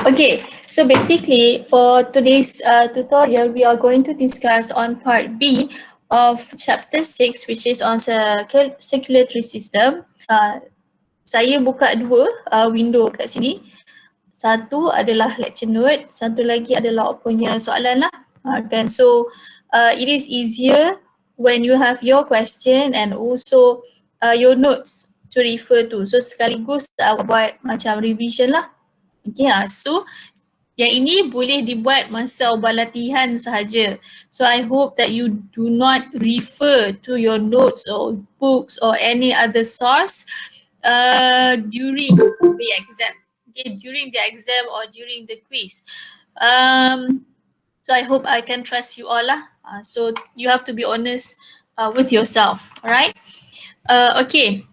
Okay, so basically for today's tutorial, we are going to discuss on part B of chapter 6, which is on circulatory system. Saya buka dua window kat sini. Satu adalah lecture note, satu lagi adalah punya soalan lah. Kan? So it is easier when you have your question and also your notes to refer to. So sekaligus awak buat macam revision lah. Okay, so yang ini boleh dibuat masa awak latihan sahaja. So I hope that you do not refer to your notes or books or any other source during the exam. Okay, during the exam or during the quiz. So I hope I can trust you all lah. So you have to be honest with yourself, alright? Okay.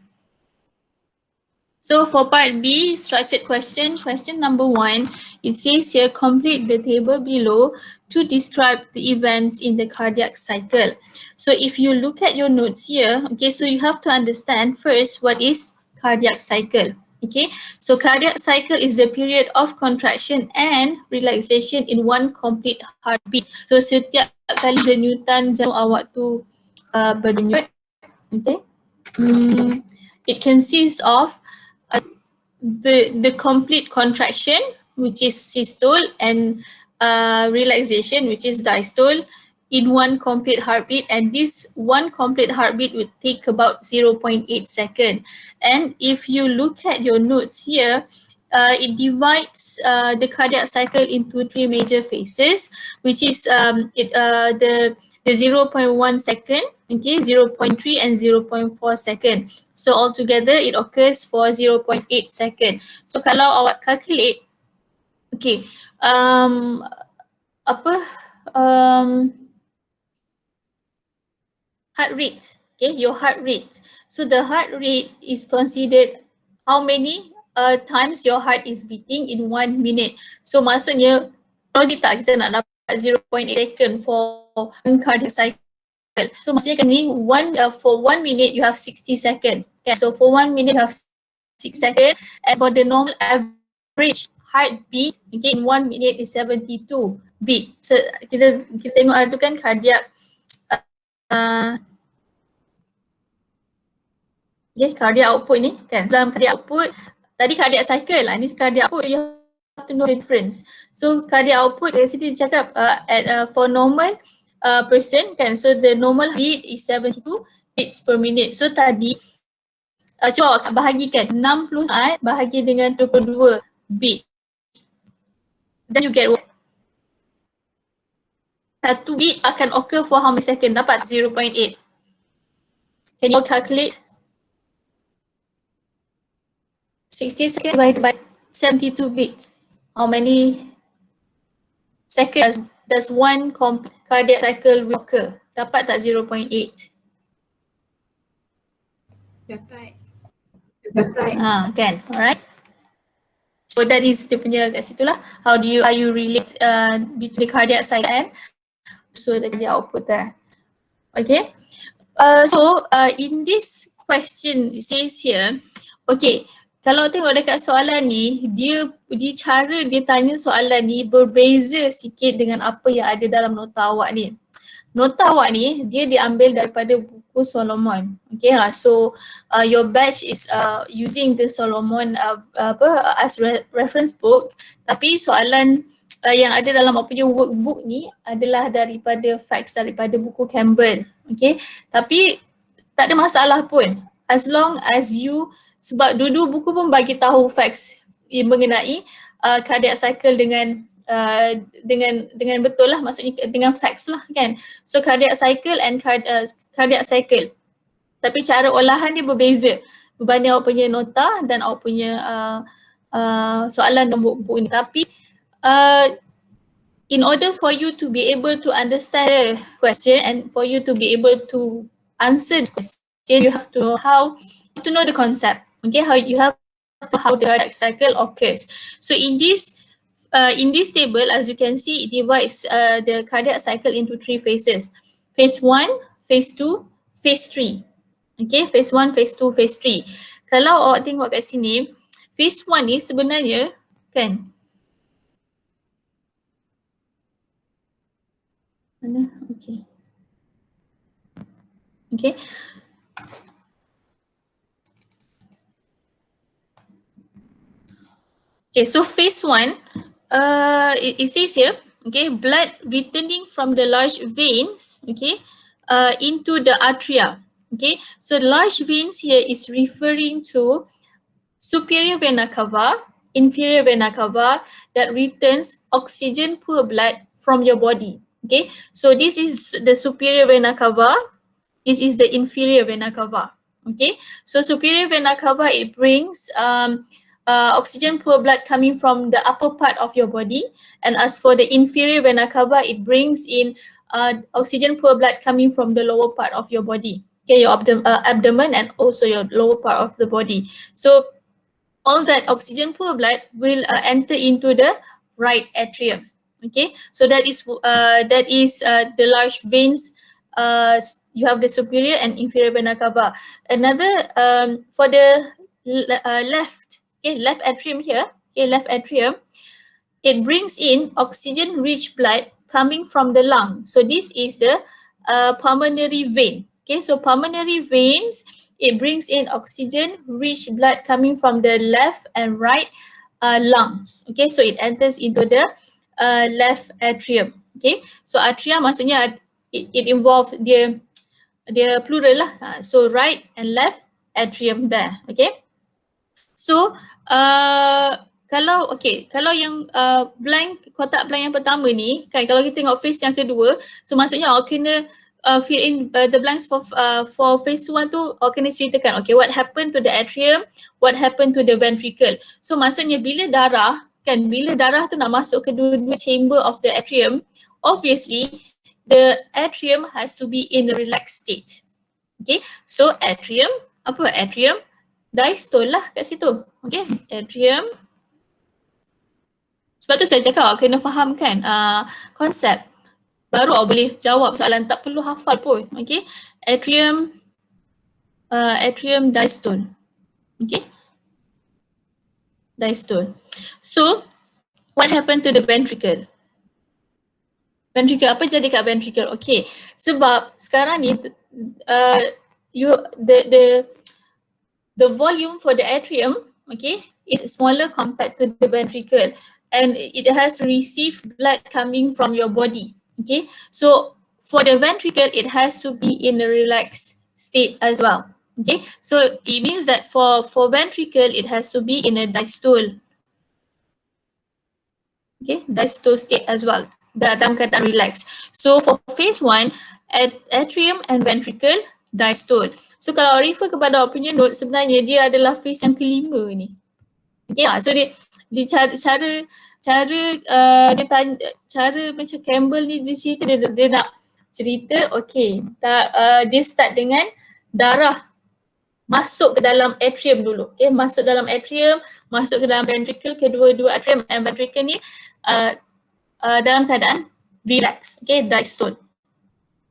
So for part B, structured question number 1, it says here, complete the table below to describe the events in the cardiac cycle. So if you look at your notes here, okay, so you have to understand first what is cardiac cycle. Okay, so cardiac cycle is the period of contraction and relaxation in one complete heartbeat. So setiap kali denyutan jantung awak tu berdenyut, okay, it consists of the complete contraction, which is systole, and relaxation, which is diastole, in one complete heartbeat, and this one complete heartbeat would take about 0.8 seconds. And if you look at your notes here, it divides the cardiac cycle into 3 major phases, which is the 0.1 second, okay, 0.3 and 0.4 second. So altogether it occurs for 0.8 second. So kalau awak calculate, okay, heart rate, okay, your heart rate. So the heart rate is considered how many times your heart is beating in 1 minute. So maksudnya kalau kita nak dapat 0.8 second for one cardiac cycle. So maksudnya kan ni for 1 minute you have 60 second. Okay, so for 1 minute you have 6 second, and for the normal average heartbeat, okay, in 1 minute is 72 beat. So kita tengok ada tu kan cardiac cardiac output ni kan. Dalam cardiac output, tadi cardiac cycle lah, ni cardiac output, so you have to know the difference. So cardiac output dari sini dia cakap for normal person kan, so the normal beat is 72 beats per minute. So tadi cuba awak bahagikan 60 saat bahagi dengan 22 beat, then you get what? Satu beat akan occur for how many second? Dapat 0.8. Can you calculate? 60 seconds divided by 72 beats. How many seconds does one cardiac cycle occur? Dapat tak 0.8? Dapat. Kan, alright. So that is dia punya kat situ lah. How you relate between the cardiac cycle and so the cardiac output there. Okay. So in this question it says here, okay, kalau tengok dekat soalan ni, dia cara dia tanya soalan ni berbeza sikit dengan apa yang ada dalam nota awak ni. Nota awak ni dia diambil daripada buku Solomon. Okay, so your batch is using the Solomon as reference book, tapi soalan yang ada dalam apa punya workbook ni adalah daripada facts daripada buku Campbell. Okay, tapi tak ada masalah pun as long as you, sebab dua-dua buku pun bagi tahu facts mengenai cardiac cycle dengan betul lah, maksudnya dengan facts lah kan. So cardiac cycle and cardiac cycle, tapi cara olahan dia berbeza berbanding awak punya nota dan awak punya soalan dalam buku ni. Tapi in order for you to be able to understand the question and for you to be able to answer the question, you have to know the concept. Okay, how the cardiac cycle occurs. So in this table, as you can see, it divides the cardiac cycle into 3 phases. Phase 1, phase 2, phase 3. Okay, phase 1, phase 2, phase 3. Kalau awak tengok kat sini, phase 1 ni sebenarnya kan, Mana? Okay. Okay. Okay, so phase 1, it says here, okay, blood returning from the large veins, okay, into the atria. Okay, so the large veins here is referring to superior vena cava, inferior vena cava that returns oxygen poor blood from your body. Okay, so this is the superior vena cava. This is the inferior vena cava. Okay, so superior vena cava, it brings oxygen poor blood coming from the upper part of your body, and as for the inferior vena cava, it brings in oxygen poor blood coming from the lower part of your body. Okay, your abdomen and also your lower part of the body. So all that oxygen poor blood will enter into the right atrium. Okay, so that is the large veins. You have the superior and inferior vena cava. Another for the left, okay, left atrium here, okay, left atrium, it brings in oxygen rich blood coming from the lung. So this is the pulmonary vein. Okay, so pulmonary veins, it brings in oxygen rich blood coming from the left and right lungs. Okay, so it enters into the left atrium. Okay, so atria maksudnya it involves dia plural lah. So right and left atrium there. Okay, so kalau yang blank, kotak blank yang pertama ni kan, kalau kita tengok phase yang kedua, so maksudnya awak kena fill in the blanks for phase 1 tu, awak kena ceritakan okay, what happened to the atrium, what happened to the ventricle. So maksudnya bila darah tu nak masuk ke dua-dua chamber of the atrium, obviously the atrium has to be in a relaxed state. Okay, so atrium, apa atrium diastole lah kat situ. Okay, atrium. Sebab tu saya cakap awak kena faham kan konsep. Baru awak boleh jawab soalan, tak perlu hafal pun. Okay, atrium, atrium diastole. Okay, diastole. So what happened to the ventricle? Ventricle, apa jadi kat ventricle? Okay, sebab sekarang ni the volume for the atrium, okay, is smaller compared to the ventricle, and it has to receive blood coming from your body. Okay, so for the ventricle, it has to be in a relaxed state as well. Okay, so it means that for ventricle, it has to be in a diastole. Okay, diastole state as well, dalam keadaan relax. So for phase 1, atrium and ventricle diastole. So kalau refer kepada awak punya note, sebenarnya dia adalah phase yang kelima ni. Okay, so dia dia tanya, cara macam Campbell ni dia cerita, dia nak cerita, okay, dia start dengan darah masuk ke dalam atrium dulu. Okay, masuk dalam atrium, masuk ke dalam ventricle, kedua-dua atrium and ventricle ni dalam keadaan relax, okay, diastole.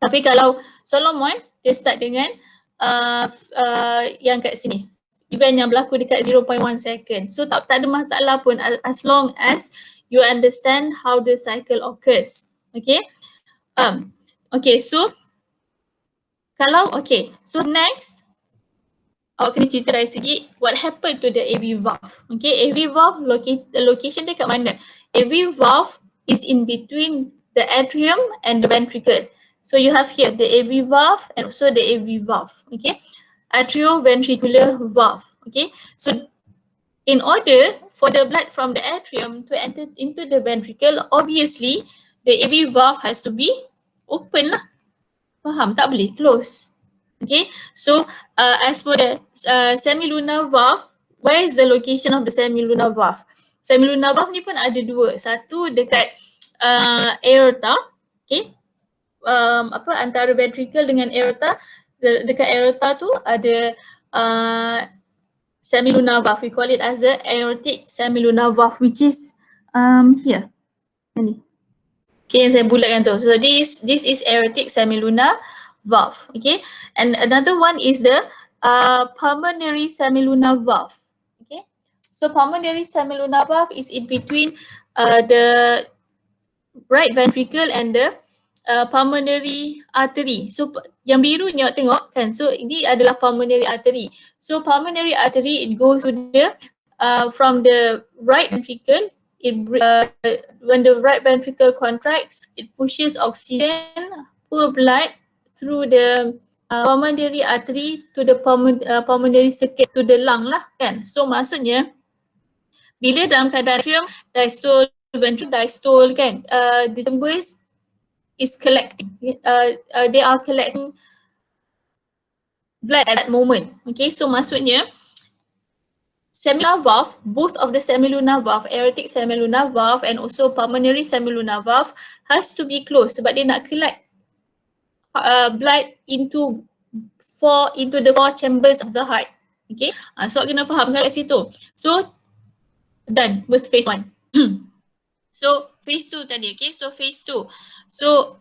Tapi kalau Solomon, dia start dengan yang kat sini, event yang berlaku dekat 0.1 second. So tak ada masalah pun as long as you understand how the cycle occurs. Okay. Okay, so kalau so next awak kena cerita dari segi what happened to the AV valve. Okay, AV valve location dia kat mana? AV valve is in between the atrium and the ventricle. So you have here the AV valve and also the AV valve. Okay, atrioventricular valve. Okay, so in order for the blood from the atrium to enter into the ventricle, obviously the AV valve has to be open lah. Faham? Tak boleh close. Okay, so as for the semilunar valve, where is the location of the semilunar valve? Semilunar valve ni pun ada dua. Satu dekat aorta, okay, antara ventricle dengan aorta. Dekat aorta tu ada semilunar valve. We call it as the aortic semilunar valve, which is here. Ni. Okay, yang saya bulatkan tu. So this is aortic semilunar valve. Okay, and another one is the pulmonary semilunar valve. Okay, so pulmonary semilunar valve is in between the right ventricle and the pulmonary artery. So yang biru ni awak tengok kan. So ini adalah pulmonary artery. So pulmonary artery it goes to the from the right ventricle. When the right ventricle contracts, it pushes oxygen, poor blood through the pulmonary artery to the pulmonary circuit to the lung lah kan. So maksudnya bila dalam keadaan atrium diastole, ventricle diastole kan, the chambers is collecting, they are collecting blood at that moment. Okay, so maksudnya semilunar valve, both of the semilunar valve, aortic semilunar valve and also pulmonary semilunar valve has to be closed sebab dia nak collect blood into the four chambers of the heart. Okay, so kena faham kat situ. So done with phase 1. So phase 2 tadi, okay, so phase 2. So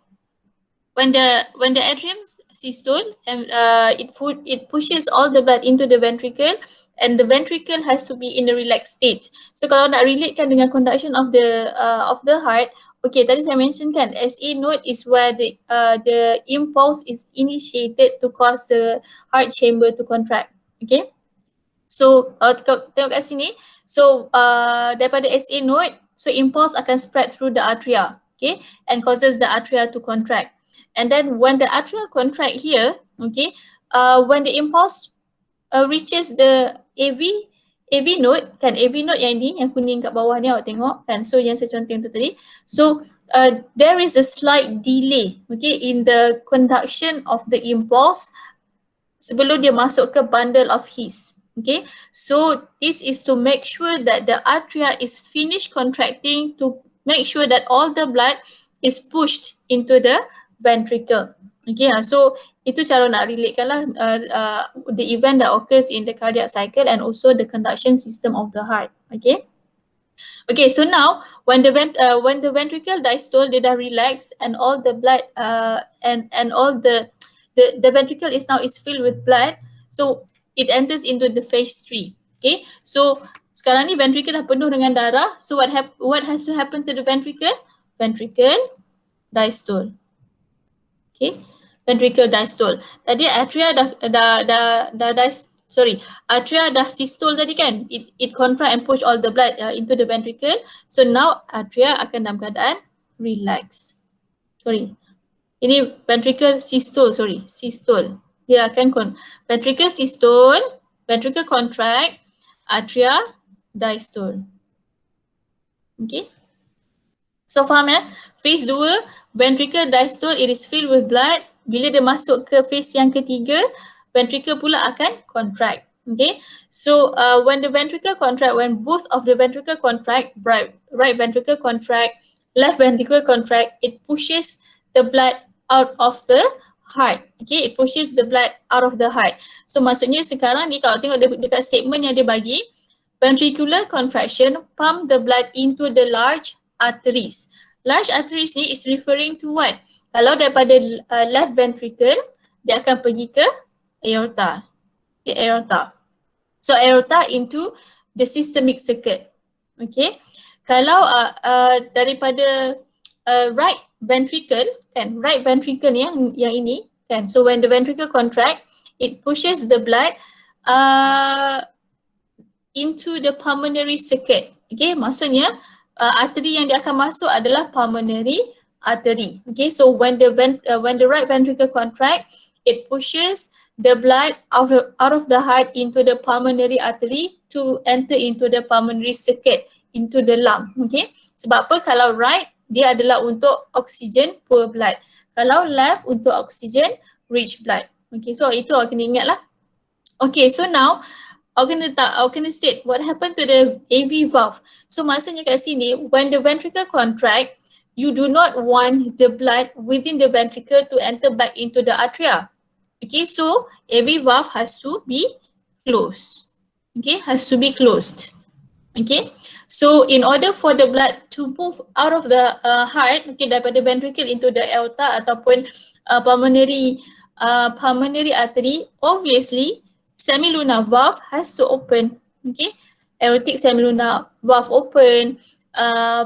when the atrium systole, it pushes all the blood into the ventricle and the ventricle has to be in a relaxed state. So kalau nak relatekan dengan conduction of the heart, okay, tadi saya mention kan, SA node is where the impulse is initiated to cause the heart chamber to contract. Okay, so tengok kat sini, so daripada SA node, so impulse akan spread through the atria, okay, and causes the atria to contract. And then when the atria contract here, okay, when the impulse reaches the AV node kan, AV node yang ini, yang kuning kat bawah ni awak tengok kan, so yang saya contoh tu tadi. So there is a slight delay, okay, in the conduction of the impulse sebelum dia masuk ke bundle of His. Okay, so this is to make sure that the atria is finished contracting, to make sure that all the blood is pushed into the ventricle. Okay, so itu cara nak relatekan lah the event that occurs in the cardiac cycle and also the conduction system of the heart. Okay. Okay, so now when the ventricle diastole, dia dah relax and all the blood and all the ventricle is filled with blood, so it enters into the phase 3. Okay, so sekarang ni ventricle dah penuh dengan darah. So what has to happen to the ventricle? Ventricle diastole. Okay, ventricle diastole. Tadi atria atria dah systole tadi kan. It contract and push all the blood into the ventricle. So now atria akan dalam keadaan relax. Ini ventricle systole, systole. Dia akan ventricle systole, ventricle contract, atria diastole. Okay. So faham ya? Phase 2, ventricle diastole, it is filled with blood. Bila dia masuk ke phase yang ketiga, ventricle pula akan contract. Okay. So when the ventricle contract, when both of the ventricle contract, right ventricle contract, left ventricle contract, it pushes the blood out of the heart. Okay, it pushes the blood out of the heart. So maksudnya sekarang ni kalau tengok dekat statement yang dia bagi, ventricular contraction pump the blood into the large arteries. Large arteries ni is referring to what? Kalau daripada left ventricle, dia akan pergi ke aorta. Okay, aorta. So aorta into the systemic circuit. Okay. Kalau daripada right ventricle kan, right ventricle ni yang ini kan. So when the ventricle contract, it pushes the blood into the pulmonary circuit. Okay, maksudnya arteri yang dia akan masuk adalah pulmonary artery. Okay, so when the right ventricle contract, it pushes the blood out of the heart into the pulmonary artery to enter into the pulmonary circuit, into the lung. Okay, sebab apa? Kalau right, dia adalah untuk oxygen poor blood. Kalau left, untuk oxygen rich blood. Okay, so itu awak kena ingat lah. Okay, so now awak kena state what happened to the AV valve. So maksudnya kat sini, when the ventricle contract, you do not want the blood within the ventricle to enter back into the atria. Okay, so AV valve has to be closed. Okay, has to be closed. Okay, so in order for the blood to move out of the heart, okay, daripada ventricle into the aorta ataupun pulmonary artery, obviously semilunar valve has to open. Okay, aortic semilunar valve open,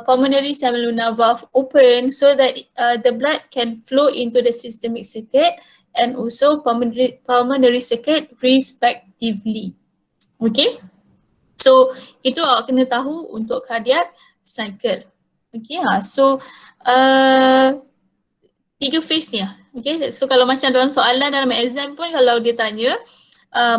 pulmonary semilunar valve open so that the blood can flow into the systemic circuit and also pulmonary circuit respectively. Okay. So itu awak kena tahu untuk cardiac cycle. Okay, so 3 phase ni. Okay, so kalau macam dalam soalan dalam exam pun kalau dia tanya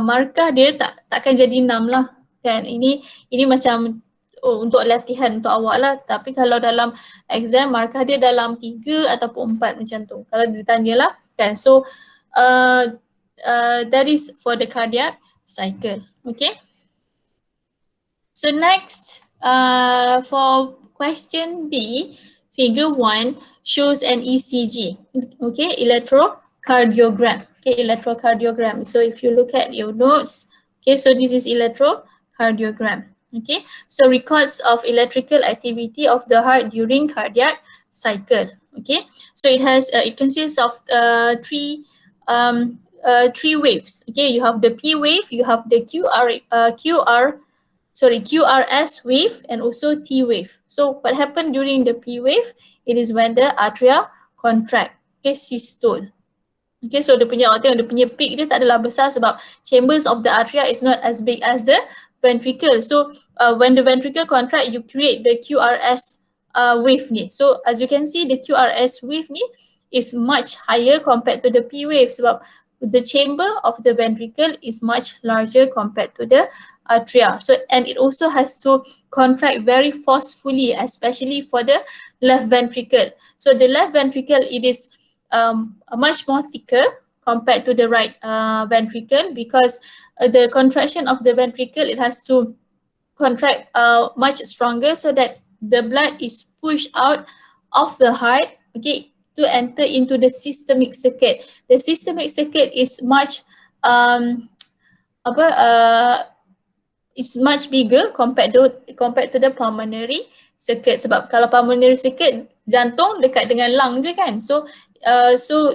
markah dia takkan jadi 6 lah kan. Ini macam untuk latihan untuk awak lah, tapi kalau dalam exam markah dia dalam 3 ataupun 4 macam tu kalau dia tanya lah kan. So that is for the cardiac cycle. Okay. So next, for question B, figure 1 shows an ECG, okay, electrocardiogram, okay, electrocardiogram. So if you look at your notes, okay, so this is electrocardiogram, okay. So records of electrical activity of the heart during cardiac cycle, okay. So it has, it consists of three waves, okay. You have the P wave, you have the QRS wave and also T wave. So what happened during the P wave? It is when the atria contract, okay, systole. Okay, so dia punya peak dia tak adalah besar sebab chambers of the atria is not as big as the ventricle. So when the ventricle contract, you create the QRS wave ni. So as you can see, the QRS wave ni is much higher compared to the P wave sebab the chamber of the ventricle is much larger compared to the atria. So and it also has to contract very forcefully, especially for the left ventricle. So the left ventricle, it is much more thicker compared to the right ventricle because the contraction of the ventricle, it has to contract much stronger so that the blood is pushed out of the heart, okay, to enter into the systemic circuit. The systemic circuit is much it's much bigger compared to the pulmonary circuit. Sebab kalau pulmonary circuit, jantung dekat dengan lung je kan. So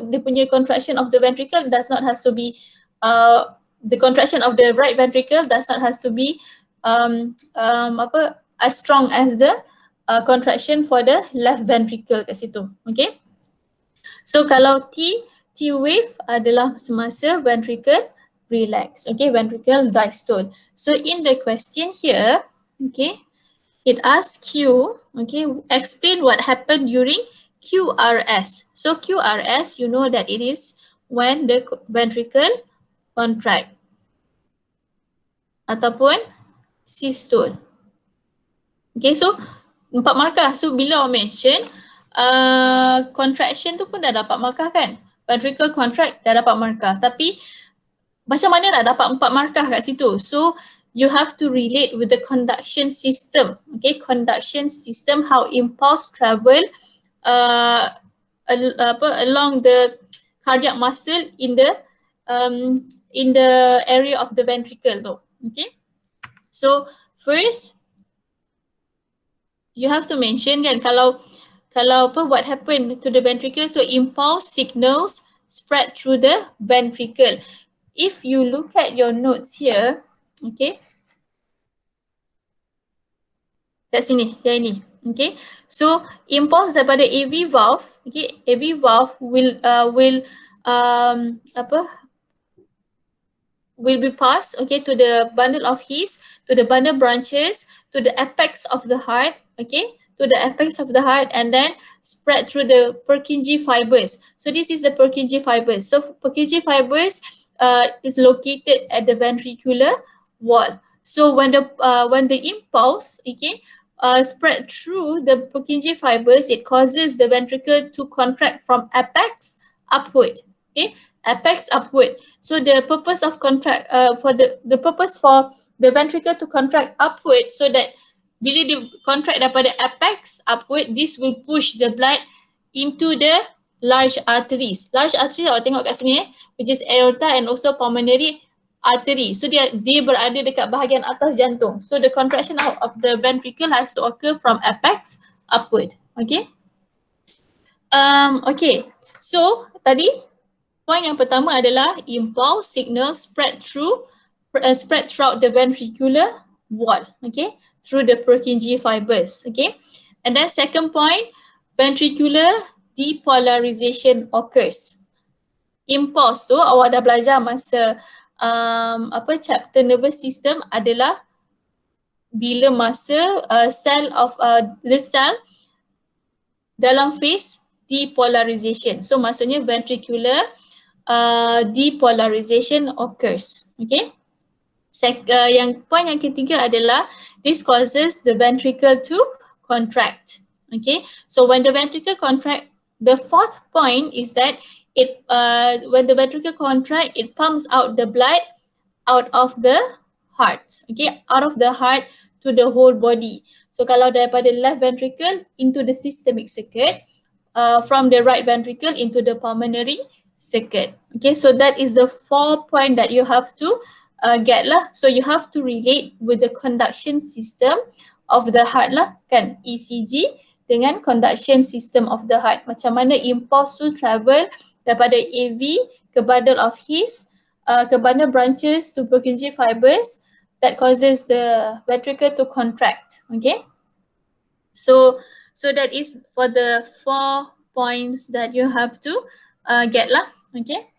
dia punya contraction of the ventricle does not has to be the contraction of the right ventricle does not has to be as strong as the contraction for the left ventricle kat situ. Okay. So kalau T wave adalah semasa ventricle relax, okay, ventricle diastole. So in the question here, okay, it asks you, okay, explain what happened during QRS. So QRS, you know that it is when the ventricle contract ataupun systole. Okay, so 4 markah. So bila orang mention contraction tu pun dah dapat markah kan? Ventricle contract dah dapat markah. Tapi macam mana nak dapat 4 markah kat situ? So you have to relate with the conduction system. Okay, conduction system, how impulse travel along the cardiac muscle in the area of the ventricle though. Okay, so first you have to mention kan kalau what happened to the ventricle. So impulse signals spread through the ventricle. If you look at your notes here, okay, kat sini, yang ini, okay. So impulse daripada AV valve, okay, AV valve will be passed, okay, to the bundle of His, to the bundle branches, to the apex of the heart, okay, to the apex of the heart, and then spread through the Purkinje fibers. So this is the Purkinje fibers. So Purkinje fibers is located at the ventricular wall. So when the impulse, okay, spread through the Purkinje fibers, it causes the ventricle to contract from apex upward. Okay, apex upward. So the purpose of the purpose for the ventricle to contract upward, so that bila dia contract daripada apex upward, this will push the blood into the large arteries. Large artery awak tengok kat sini, which is aorta and also pulmonary artery. So dia berada dekat bahagian atas jantung. So the contraction of the ventricle has to occur from apex upward. Okay. Okay. So tadi point yang pertama adalah impulse signal spread throughout the ventricular wall. Okay. through the Purkinje fibers. Okay, and then second point, ventricular depolarization occurs. Impulse tu awak dah belajar masa chapter nervous system adalah bila masa the cell dalam phase depolarization. So maksudnya ventricular depolarization occurs. Okay. Yang point yang ketiga adalah this causes the ventricle to contract. Okay. So when the ventricle contract, the fourth point is that when the ventricle contract, it pumps out the blood out of the heart. Okay, out of the heart to the whole body. So kalau daripada left ventricle into the systemic circuit, from the right ventricle into the pulmonary circuit. Okay, so that is the 4 point that you have to get lah. So you have to relate with the conduction system of the heart lah, kan? ECG dengan conduction system of the heart. Macam mana impulse to travel daripada AV ke bundle of His, ke bundle branches to Purkinje fibers that causes the ventricle to contract. Okay, so that is for the 4 points that you have to get lah. Okay,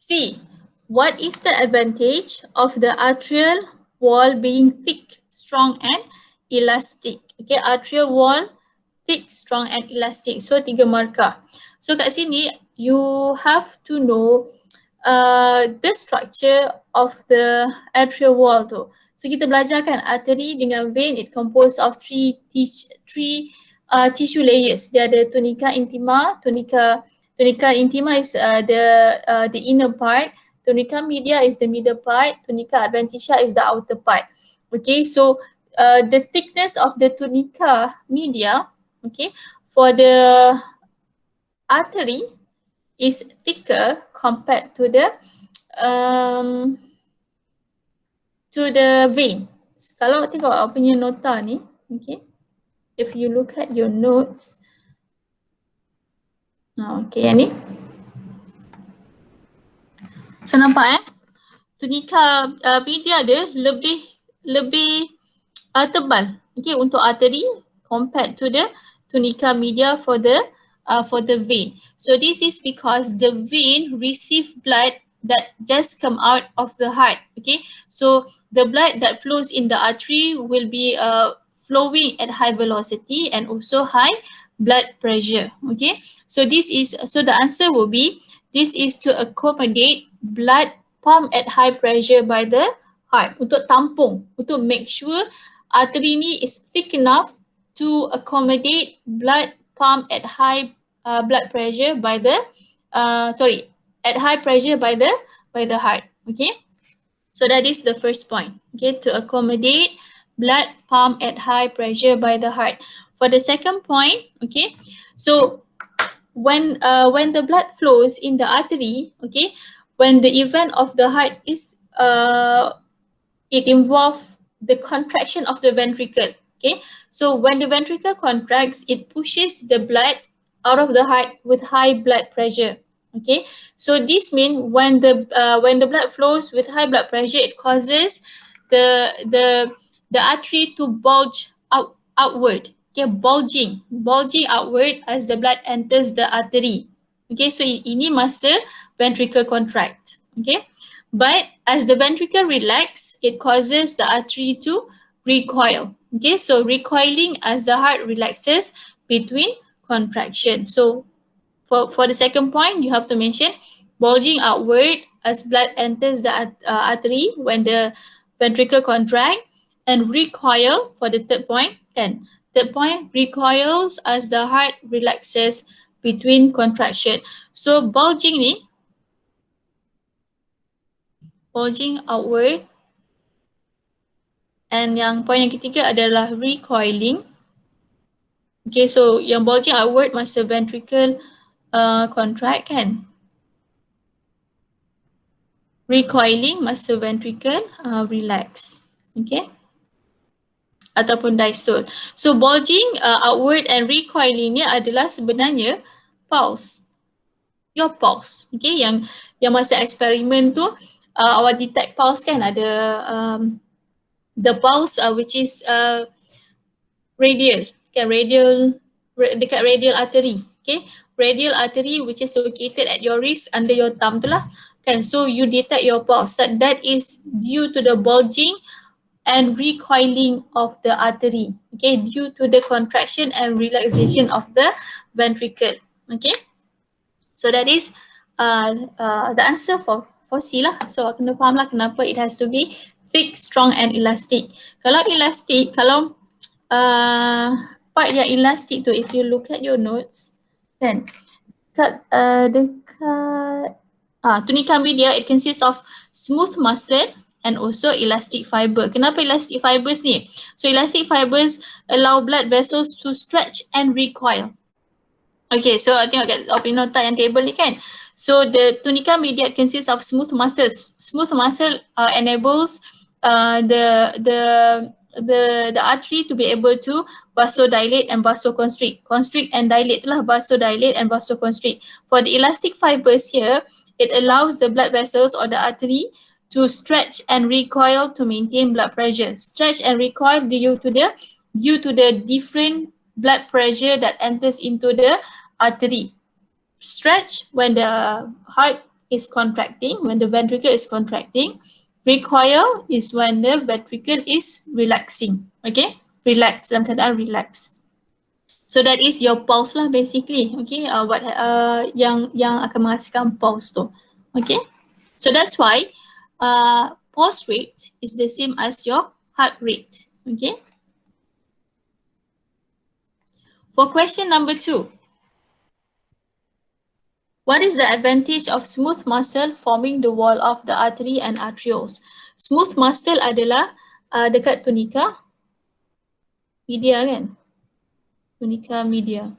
C, what is the advantage of the arterial wall being thick, strong and elastic? Okay, arterial wall thick, strong and elastic. So 3 markah. So kat sini you have to know the structure of the arterial wall tu. So kita belajar kan artery dengan vein, it composed of three tissue layers. Dia ada tunica intima, tunica intima is the inner part, tunica media is the middle part, tunica adventitia is the outer part. Okay, so the thickness of the tunica media, okay, for the artery is thicker compared to the vein. Kalau tengok apa punya nota ni, okay, if you look at your notes, okay, yang ni. So nampak tunica media dia lebih tebal, okay, untuk artery compared to the tunica media for the vein. So this is because the vein receive blood that just come out of the heart. Okay, so the blood that flows in the artery will be flowing at high velocity and also high blood pressure. Okay, so the answer will be this is to accommodate blood pump at high pressure by the heart, untuk tampung, untuk make sure artery ni is thick enough to accommodate blood pump at high blood pressure by the at high pressure by the heart. Okay, so that is the first point. Okay, to accommodate blood pump at high pressure by the heart. For the second point, okay, so when the blood flows in the artery, okay, when the event of the heart is it involves the contraction of the ventricle. Okay, so when the ventricle contracts, it pushes the blood out of the heart with high blood pressure. Okay, so this means when the blood flows with high blood pressure, it causes the artery to bulge outward. Okay, bulging outward as the blood enters the artery. Okay, so ini masa ventricle contract. Okay, but as the ventricle relax, it causes the artery to recoil. Okay, so recoiling as the heart relaxes between contraction. So for the second point, you have to mention bulging outward as blood enters the artery when the ventricle contract, and recoil for the third point. And third point, recoils as the heart relaxes between contraction. So bulging ni, bulging outward, and yang point yang ketiga adalah recoiling. Okay, so yang bulging outward masa ventricle contract kan. Recoiling masa ventricle relax. Okay. Ataupun diastole. So bulging outward and recoiling ni adalah sebenarnya pulse. Your pulse. Okay, yang masa eksperimen tu awak detect pulse kan, ada the pulse which is radial, okay, dekat radial artery, okay, radial artery which is located at your wrist under your thumb tu lah, kan. So you detect your pulse, that is due to the bulging and recoiling of the artery, okay, due to the contraction and relaxation of the ventricle, okay. So that is the answer for C lah. So kena faham lah kenapa it has to be thick, strong and elastic. Kalau elastic, kalau part yang elastic tu, if you look at your notes, kan, dekat tunica media, it consists of smooth muscle and also elastic fiber. Kenapa elastic fibers ni? So elastic fibers allow blood vessels to stretch and recoil. Okay, so tengok kat opini nota yang table ni kan. So the tunica media consists of smooth muscles. Smooth muscle enables the artery to be able to vasodilate and vasoconstrict. Constrict and dilate itulah vasodilate and vasoconstrict. For the elastic fibers here, it allows the blood vessels or the artery to stretch and recoil to maintain blood pressure. Stretch and recoil due to the different blood pressure that enters into the artery. Stretch when the heart is contracting, when the ventricle is contracting. Recoil is when the ventricle is relaxing. Okay, relax, dalam keadaan relax. So that is your pulse lah basically. Okay, yang akan menghasilkan pulse tu. Okay, so that's why pulse rate is the same as your heart rate. Okay. For question number 2. What is the advantage of smooth muscle forming the wall of the artery and arterioles? Smooth muscle adalah dekat tunica media kan? Tunica media.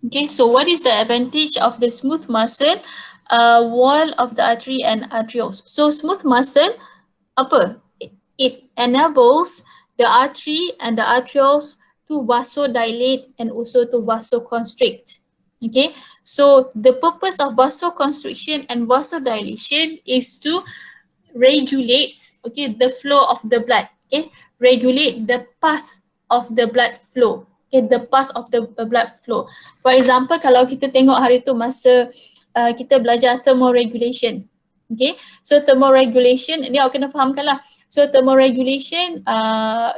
Okay, so what is the advantage of the smooth muscle wall of the artery and arterioles? So smooth muscle apa? It enables the artery and the arterioles to vasodilate and also to vasoconstrict. Okay, so the purpose of vasoconstriction and vasodilation is to regulate, okay, the flow of the blood, okay, regulate the path of the blood flow, okay, the path of the blood flow. For example, kalau kita tengok hari tu masa kita belajar thermoregulation, okay, so thermoregulation ni awak kena fahamkan lah. So thermoregulation,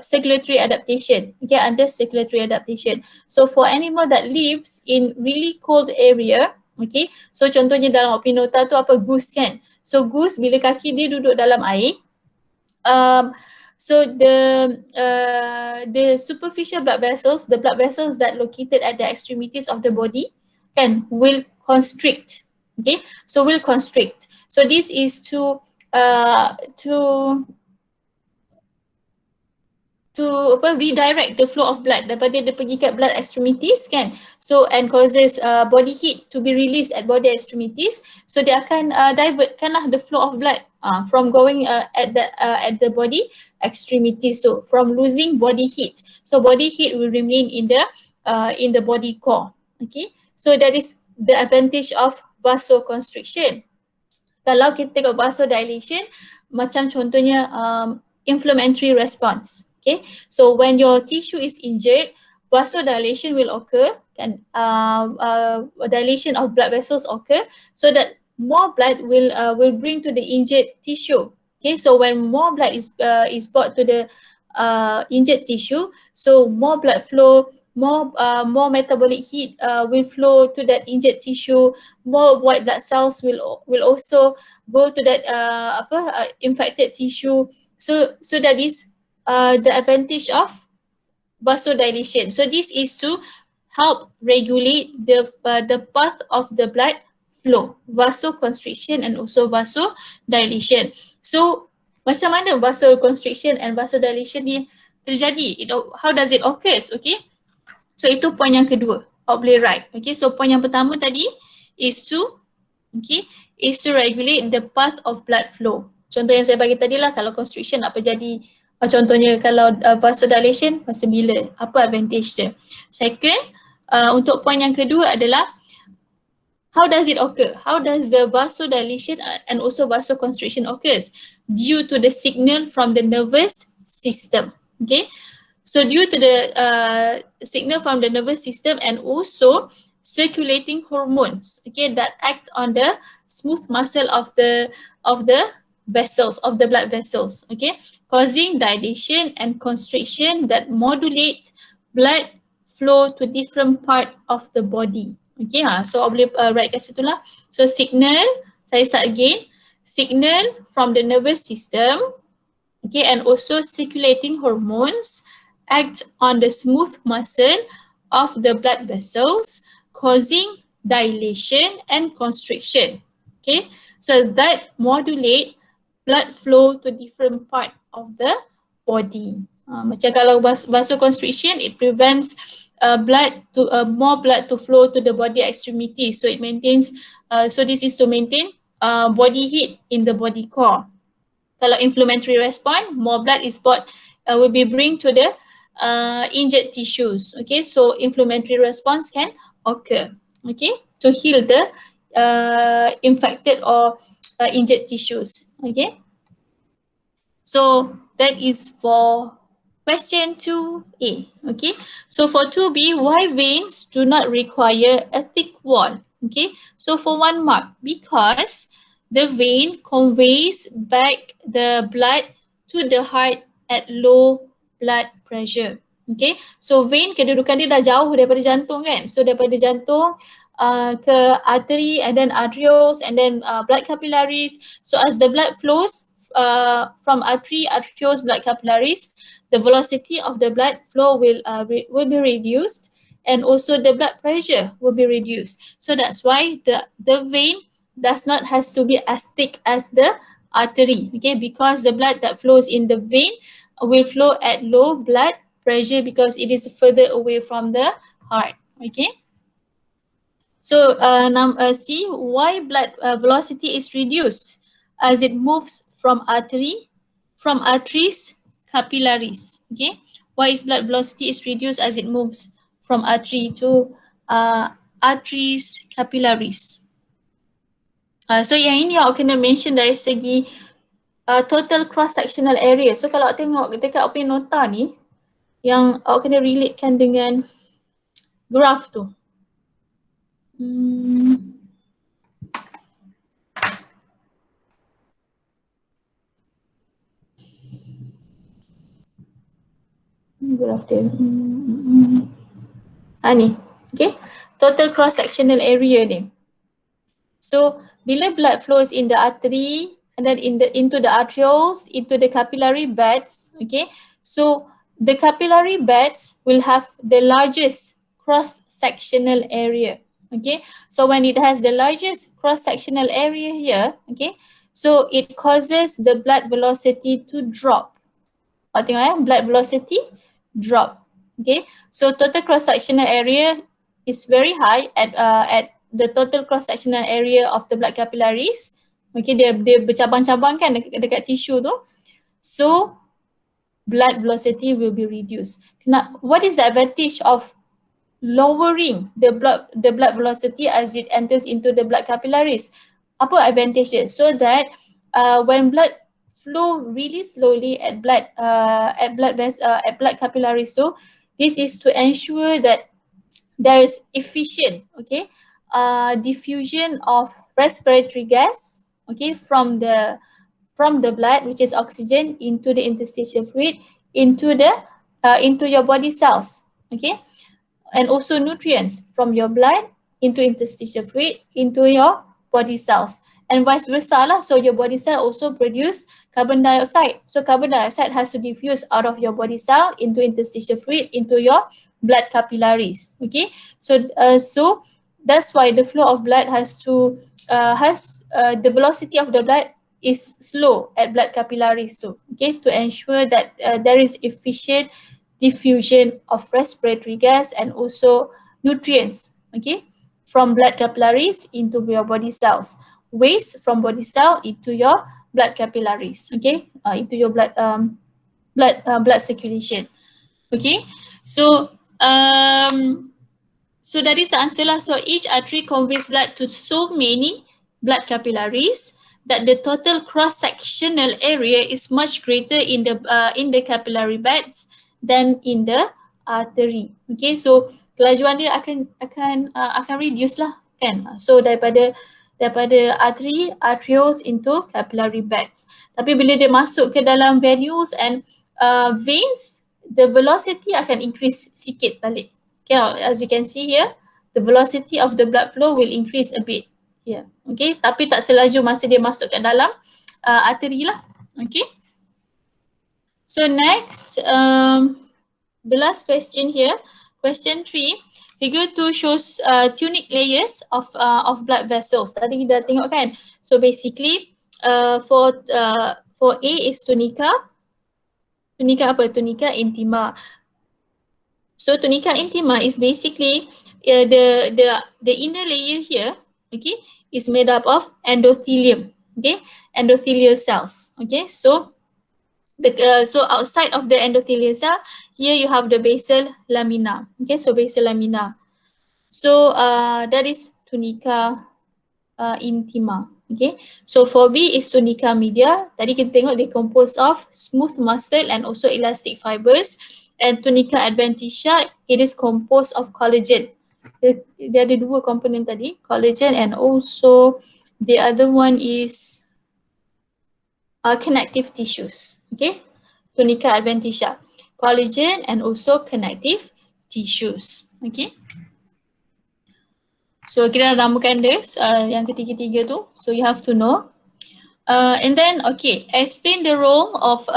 circulatory adaptation, okay, under circulatory adaptation. So for animal that lives in really cold area, okay, so contohnya dalam opini nota tu apa, goose kan. So goose bila kaki dia duduk dalam air, so the superficial blood vessels, the blood vessels that located at the extremities of the body, can will constrict, okay, so will constrict. So this is to redirect the flow of blood daripada dia pergi kat blood extremities kan. So and causes body heat to be released at body extremities. So dia akan divertkan lah the flow of blood from going at the body extremities, so from losing body heat. So body heat will remain in the body core. Okay, so that is the advantage of vasoconstriction. Kalau kita tengok vasodilation, macam contohnya inflammatory response. Okay, so when your tissue is injured, vasodilation will occur, and dilation of blood vessels occur, so that more blood will bring to the injured tissue. Okay, so when more blood is brought to the injured tissue, so more blood flow, more metabolic heat will flow to that injured tissue. More white blood cells will also go to that infected tissue. So that is the advantage of vasodilation. So this is to help regulate the path of the blood flow, vasoconstriction and also vasodilation. So macam mana vasoconstriction and vasodilation ni terjadi? How does it occur? Okay, so itu point yang kedua, awak boleh write. Okay, so point yang pertama tadi is to regulate the path of blood flow. Contoh yang saya bagi tadi lah, kalau constriction apa jadi. Contohnya kalau vasodilation masa bila, apa advantage dia. Second, untuk point yang kedua adalah How does it occur? How does the vasodilation and also vasoconstriction occurs? Due to the signal from the nervous system. Okay, so due to the signal from the nervous system and also circulating hormones, okay, that act on the smooth muscle of the vessels, of the blood vessels, okay, causing dilation and constriction that modulates blood flow to different part of the body. Okay, so boleh write kat situ lah. So signal, saya start again, signal from the nervous system, okay, and also circulating hormones act on the smooth muscle of the blood vessels, causing dilation and constriction. Okay, so that modulate blood flow to different part of the body. Macam kalau vasoconstriction, it prevents more blood to flow to the body extremities. So it maintains. So this is to maintain body heat in the body core. Kalau inflammatory response, more blood is will be bring to the injured tissues. Okay, so inflammatory response can occur. Okay, to heal the infected or injured tissues. Okay, so that is for question 2A. Okay, so for 2B, why veins do not require a thick wall? Okay, so for 1 mark, because the vein conveys back the blood to the heart at low blood pressure. Okay, so vein kedudukan dia dah jauh daripada jantung kan. So daripada jantung ke artery and then arterioles and then blood capillaries. So as the blood flows from artery, arterioles, blood capillaries, the velocity of the blood flow will be reduced and also the blood pressure will be reduced. So that's why the vein does not has to be as thick as the artery, okay, because the blood that flows in the vein will flow at low blood pressure because it is further away from the heart. Okay, so C, why blood velocity is reduced as it moves from arteries, capillaries. Okay, why is blood velocity is reduced as it moves from artery to arteries, capillaries? So yang ini awak kena mention dari segi total cross-sectional area. So kalau awak tengok dekat awak punya nota ni, yang awak kena relatekan dengan graph tu. Graph dia. Ni, okay. Total cross-sectional area ni. So bila blood flows in the artery and then into the arterioles, into the capillary beds, okay. So the capillary beds will have the largest cross-sectional area, okay. So when it has the largest cross-sectional area here, okay, so it causes the blood velocity to drop. Awak tengok blood velocity drop, okay. So total cross-sectional area is very high at the total cross-sectional area of the blood capillaries. Okay, dia bercabang-cabang kan dekat tisu tu. So blood velocity will be reduced. Now, what is the advantage of lowering the blood velocity as it enters into the blood capillaries? Apa advantage dia? So that when blood flow really slowly at blood capillaries too, this is to ensure that there is efficient, okay, diffusion of respiratory gas, okay, from the blood, which is oxygen, into the interstitial fluid, into your body cells, okay, and also nutrients from your blood into interstitial fluid into your body cells, and vice versa lah. So your body cell also produce carbon dioxide. So carbon dioxide has to diffuse out of your body cell into interstitial fluid into your blood capillaries. Okay, so that's why the flow of blood the velocity of the blood is slow at blood capillaries too. Okay, to ensure that there is efficient diffusion of respiratory gas and also nutrients, okay, from blood capillaries into your body cells, waste from body cell into your blood capillaries, okay, into your blood circulation. Okay, so So that is the answer lah. So each artery conveys blood to so many blood capillaries that the total cross-sectional area is much greater in the capillary beds than in the artery. Okay, so kelajuan dia akan reduce lah kan. So daripada arterioles into capillary beds. Tapi bila dia masuk ke dalam venules and veins, the velocity akan increase sikit balik. Okay, as you can see here, the velocity of the blood flow will increase a bit here. Okay, tapi tak selaju masa dia masuk ke dalam arteri lah. Okay. So next, the last question here, question 3. Figure 2 shows tunic layers of blood vessels. Tadi kita tengok kan. So basically, for A is tunica. Tunica apa? Tunica intima. So tunica intima is basically the inner layer here, okay, is made up of endothelium, okay, endothelial cells, okay. So so outside of the endothelial cell, here you have the basal lamina, okay. So basal lamina. So that is tunica intima, okay. So for B is tunica media. Tadi kita tengok they composed of smooth muscle and also elastic fibers. And tunica adventitia, it is composed of collagen. Dia ada dua komponen tadi, collagen and also the other one is connective tissues. Okay, tunica adventitia, collagen and also connective tissues. Okay. So kita namakan dia yang ketiga-tiga tu. So you have to know. And then okay, explain the role of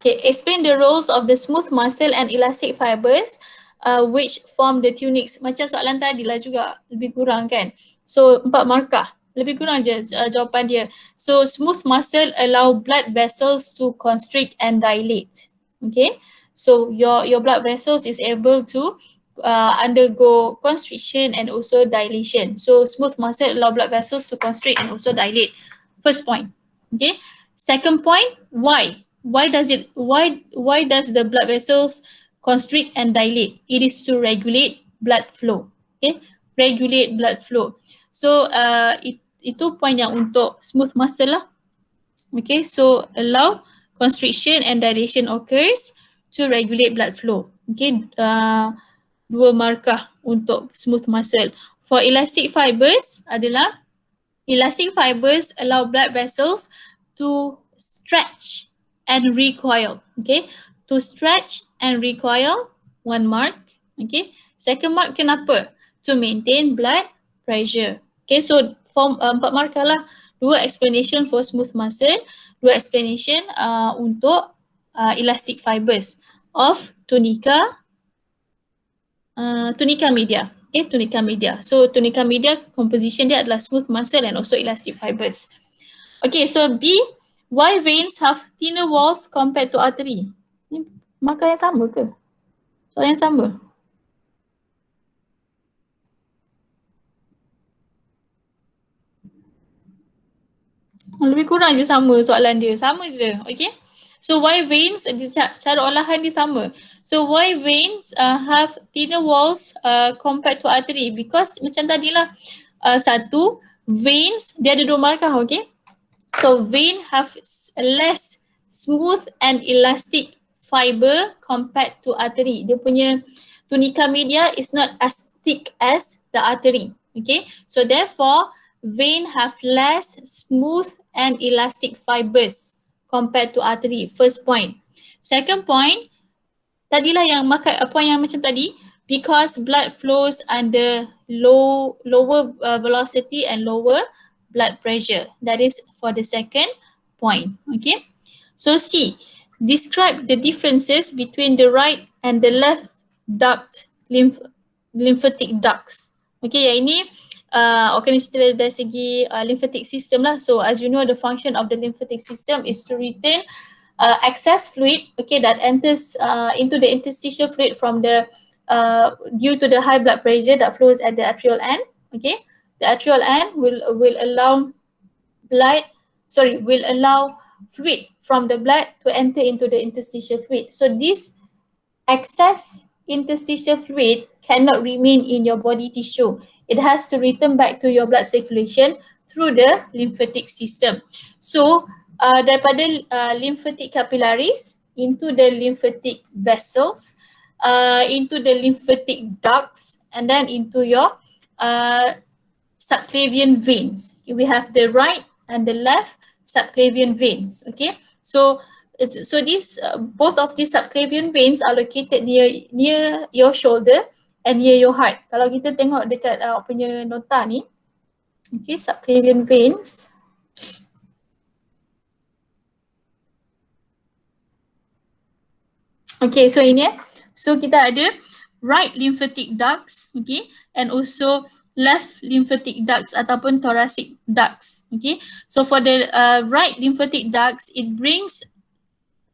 okay, explain the roles of the smooth muscle and elastic fibers which form the tunics. Macam soalan tadi lah juga, lebih kurang kan. So 4 markah, lebih kurang je jawapan dia. So smooth muscle allow blood vessels to constrict and dilate. Okay, so your blood vessels is able to undergo constriction and also dilation. So smooth muscle allow blood vessels to constrict and also dilate. First point. Okay. Second point, why? Why does the blood vessels constrict and dilate? It is to regulate blood flow. Okay, regulate blood flow. So itu point yang untuk smooth muscle lah. Okay, so allow constriction and dilation occurs to regulate blood flow. Okay, 2 markah untuk smooth muscle. For elastic fibers adalah elastic fibers allow blood vessels to stretch and recoil. Okay, to stretch and recoil, 1 mark. Okay, second mark kenapa? To maintain blood pressure. Okay, so form 4 markah lah. 2 explanation for smooth muscle, 2 explanation untuk elastic fibers of tunica media. Okay, tunica media. So tunica media composition dia adalah smooth muscle and also elastic fibers. Okay, so B, why veins have thinner walls compared to artery? Ni markah yang sama ke? Soalan yang sama? Lebih kurang je sama soalan dia. Sama je. Okay. So why veins, cara olahan dia sama. So why veins have thinner walls compared to artery? Because macam tadilah, satu, veins dia ada 2 markah, okay. So vein have less smooth and elastic fiber compared to artery. Dia punya tunica media is not as thick as the artery. Okay, so therefore vein have less smooth and elastic fibers compared to artery. First point. Second point, tadilah yang point yang macam tadi, because blood flows under lower velocity and lower blood pressure. That is for the second point. Okay. So C, describe the differences between the right and the left duct lymphatic ducts. Okay, yang ini organisasi dari segi lymphatic system lah. So as you know, the function of the lymphatic system is to retain excess fluid, okay, that enters into the interstitial fluid from the due to the high blood pressure that flows at the atrial end. Okay, the atrial end will allow fluid from the blood to enter into the interstitial fluid. So this excess interstitial fluid cannot remain in your body tissue. It has to return back to your blood circulation through the lymphatic system. So daripada lymphatic capillaries into the lymphatic vessels, into the lymphatic ducts, and then into your subclavian veins. We have the right and the left subclavian veins. Okay, so these both of these subclavian veins are located near your shoulder and near your heart. Kalau kita tengok dekat punya nota ni, okay, subclavian veins. Okay, so ini so kita ada right lymphatic ducts, okay, and also left lymphatic ducts ataupun thoracic ducts. Okay, so for the right lymphatic ducts, it brings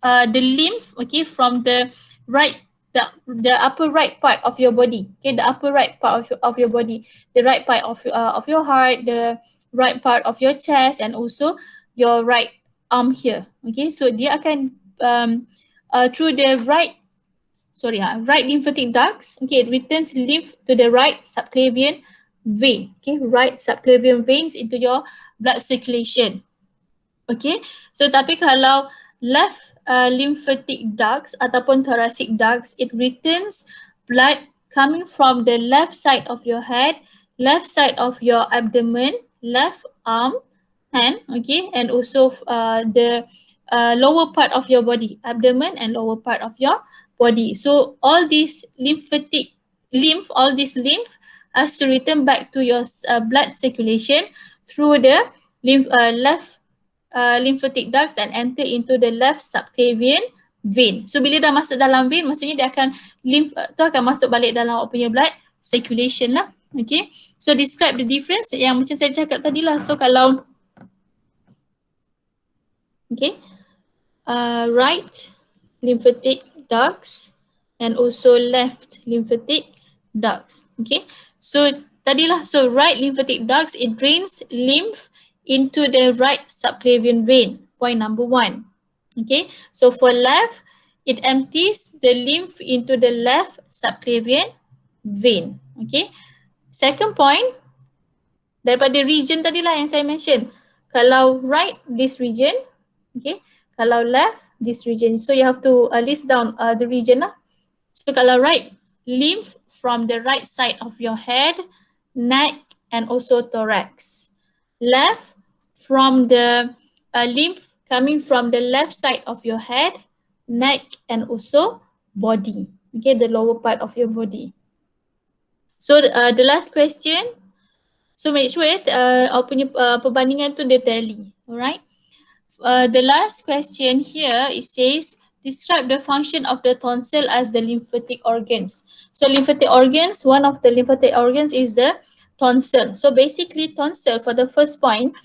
the lymph, okay, from the right, the upper right part of your body. Okay, the upper right part of your body, the right part of your heart, the right part of your chest, and also your right arm here. Okay, so dia akan through the right lymphatic ducts. Okay, it returns lymph to the right subclavian vein. Okay, right subclavian veins into your blood circulation. Okay, so tapi kalau left lymphatic ducts ataupun thoracic ducts, it returns blood coming from the left side of your head, left side of your abdomen, left arm, hand, okay, and also the lower part of your body, abdomen and lower part of your body. So all this all this lymph has to return back to your blood circulation through the left lymphatic ducts and enter into the left subclavian vein. So bila dah masuk dalam vein, maksudnya dia akan lymph tu akan masuk balik dalam punya blood circulation lah. Okay, so describe the difference yang macam saya cakap tadi lah. So kalau okay, right lymphatic ducts and also left lymphatic ducts. Okay, so tadilah, so right lymphatic ducts, it drains lymph into the right subclavian vein, point number 1. Okay, so for left, it empties the lymph into the left subclavian vein. Okay, second point, daripada region tadilah yang saya mention, kalau right, this region, okay, kalau left, this region. So you have to list down the region lah. So kalau right, lymph from the right side of your head, neck, and also thorax. Left, from the lymph coming from the left side of your head, neck, and also body. Okay, the lower part of your body. So the last question. So make sure punya perbandingan tu dia tally. Alright. The last question here, it says, describe the function of the tonsil as the lymphatic organs. So lymphatic organs, one of the lymphatic organs is the tonsil. So basically tonsil, for the first point,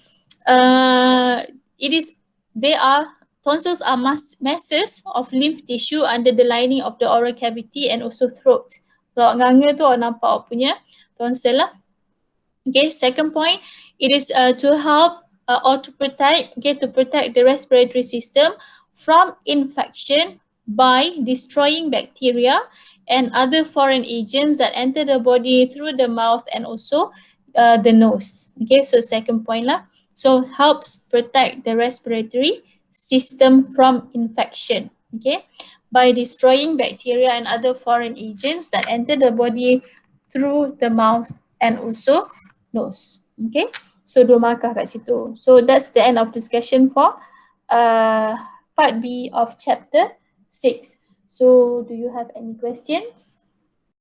tonsils are masses of lymph tissue under the lining of the oral cavity and also throat. Kalau nganga tu orang nampak punya tonsil lah. Okay, second point, it is to help or to protect the respiratory system from infection by destroying bacteria and other foreign agents that enter the body through the mouth and also the nose. Okay, so second point lah. So helps protect the respiratory system from infection. Okay, by destroying bacteria and other foreign agents that enter the body through the mouth and also nose. Okay, so 2 markah kat situ. So that's the end of discussion for part B of chapter 6. So do you have any questions?